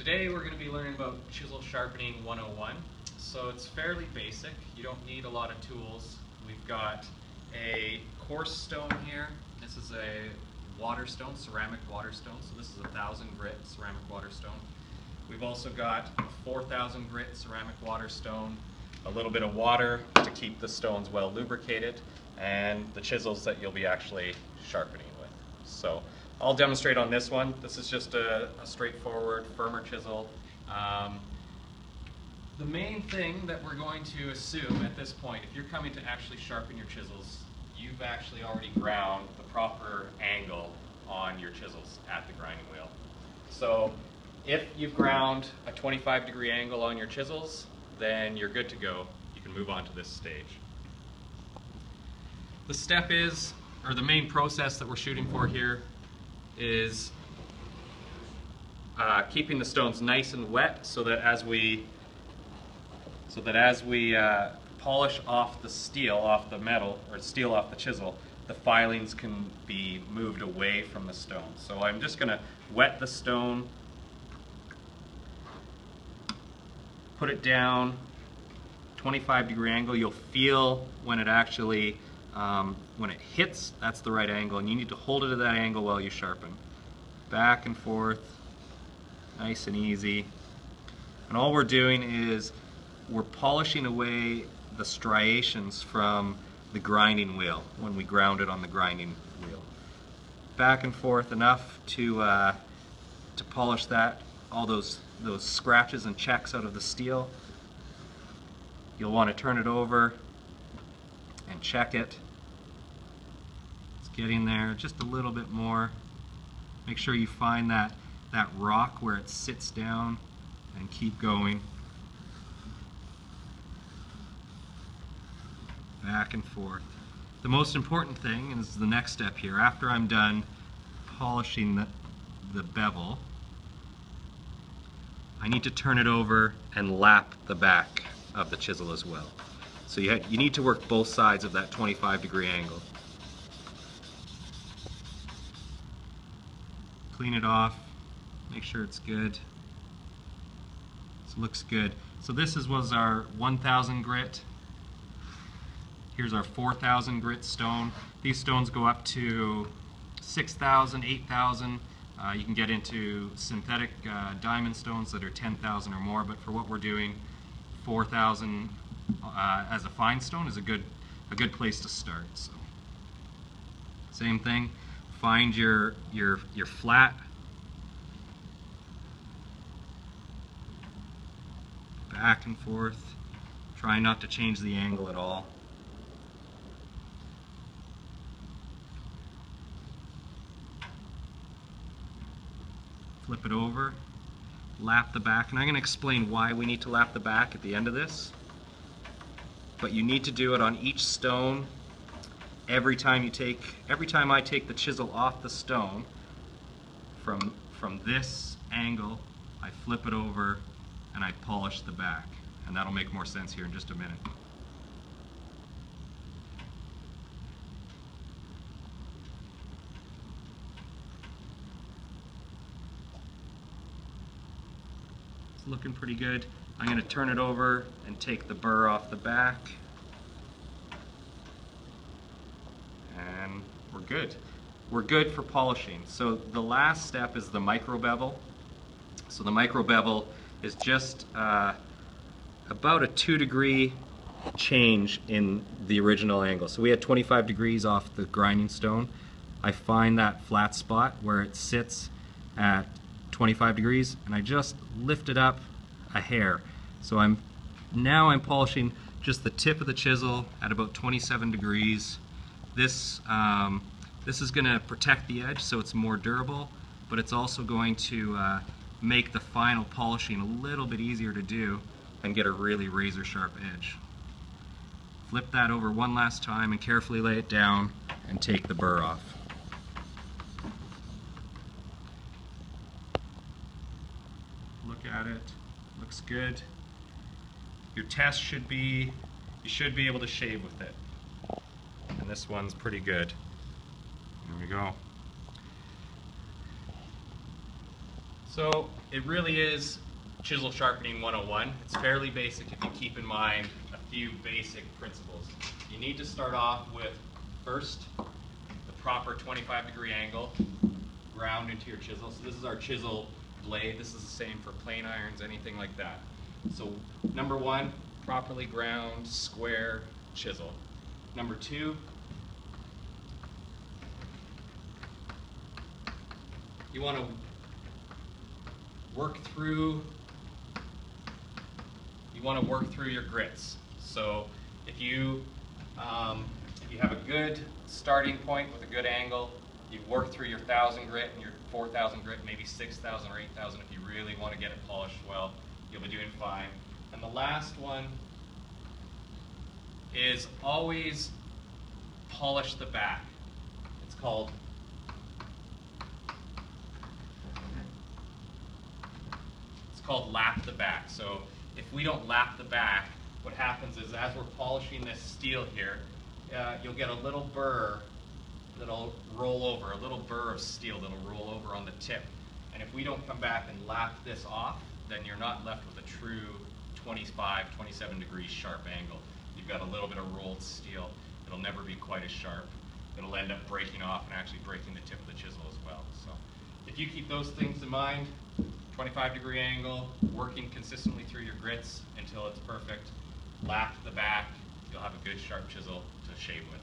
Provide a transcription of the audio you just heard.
Today we're going to be learning about Chisel Sharpening 101. So it's fairly basic. You don't need a lot of tools. We've got a coarse stone here. This is a water stone, ceramic water stone. So this is a 1,000 grit ceramic water stone. We've also got a 4,000 grit ceramic water stone, a little bit of water to keep the stones well lubricated, and the chisels that you'll be actually sharpening with. So I'll demonstrate on this one. This is just a straightforward, firmer chisel. The main thing that we're going to assume at this point, if you're coming to actually sharpen your chisels, you've actually already ground the proper angle on your chisels at the grinding wheel. So if you've ground a 25-degree angle on your chisels, then you're good to go. You can move on to this stage. The step is, or the main process that we're shooting for here, is keeping the stones nice and wet so that as we polish off the steel off the metal, or steel off the chisel, the filings can be moved away from the stone. So I'm just going to wet the stone, put it down, 25-degree angle. You'll feel when it actually when it hits, that's the right angle, and you need to hold it at that angle while you sharpen. Back and forth, nice and easy. And all we're doing is we're polishing away the striations from the grinding wheel when we ground it on the grinding wheel. Back and forth enough to polish that, all those scratches and checks out of the steel. You'll want to turn it over and check it. It's getting there, just a little bit more. Make sure you find that rock where it sits down and keep going. Back and forth. The most important thing is the next step here. After I'm done polishing the bevel, I need to turn it over and lap the back of the chisel as well. So you need to work both sides of that 25-degree angle. Clean it off, make sure it's good. This looks good. So this was our 1,000 grit. Here's our 4,000 grit stone. These stones go up to 6,000, 8,000. You can get into synthetic diamond stones that are 10,000 or more, but for what we're doing, 4,000 as a fine stone is a good place to start. So, same thing. Find your flat. Back and forth. Try not to change the angle at all. Flip it over. Lap the back, and I'm going to explain why we need to lap the back at the end of this. But you need to do it on each stone every time I take the chisel off the stone from this angle. I flip it over and I polish the back, and that'll make more sense here in just a minute. It's looking pretty good. I'm going to turn it over and take the burr off the back. And we're good. We're good for polishing. So the last step is the micro bevel. So the micro bevel is just about a 2-degree change in the original angle. So we had 25 degrees off the grinding stone. I find that flat spot where it sits at 25 degrees, and I just lift it up a hair. So now I'm polishing just the tip of the chisel at about 27 degrees. This is going to protect the edge so it's more durable, but it's also going to make the final polishing a little bit easier to do and get a really razor sharp edge. Flip that over one last time and carefully lay it down and take the burr off. Look at it, looks good. Your test should be, you should be able to shave with it. And this one's pretty good. There we go. So it really is Chisel Sharpening 101. It's fairly basic if you keep in mind a few basic principles. You need to start off with, first, the proper 25-degree angle, ground into your chisel. So this is our chisel blade. This is the same for plane irons, anything like that. So number one, properly ground, square chisel. Number two, you want to work through your grits. So if you have a good starting point with a good angle, you work through your 1,000 grit and your 4,000 grit, maybe 6,000 or 8,000 if you really want to get it polished well, you'll be doing fine. And the last one is always polish the back. It's called lap the back. So if we don't lap the back, what happens is as we're polishing this steel here, you'll get a little burr that'll roll over, a little burr of steel that'll roll over on the tip. And if we don't come back and lap this off, then you're not left with a true 25, 27 degrees sharp angle. You've got a little bit of rolled steel. It'll never be quite as sharp. It'll end up breaking off and actually breaking the tip of the chisel as well. So if you keep those things in mind, 25-degree angle, working consistently through your grits until it's perfect, lap the back, you'll have a good sharp chisel to shave with.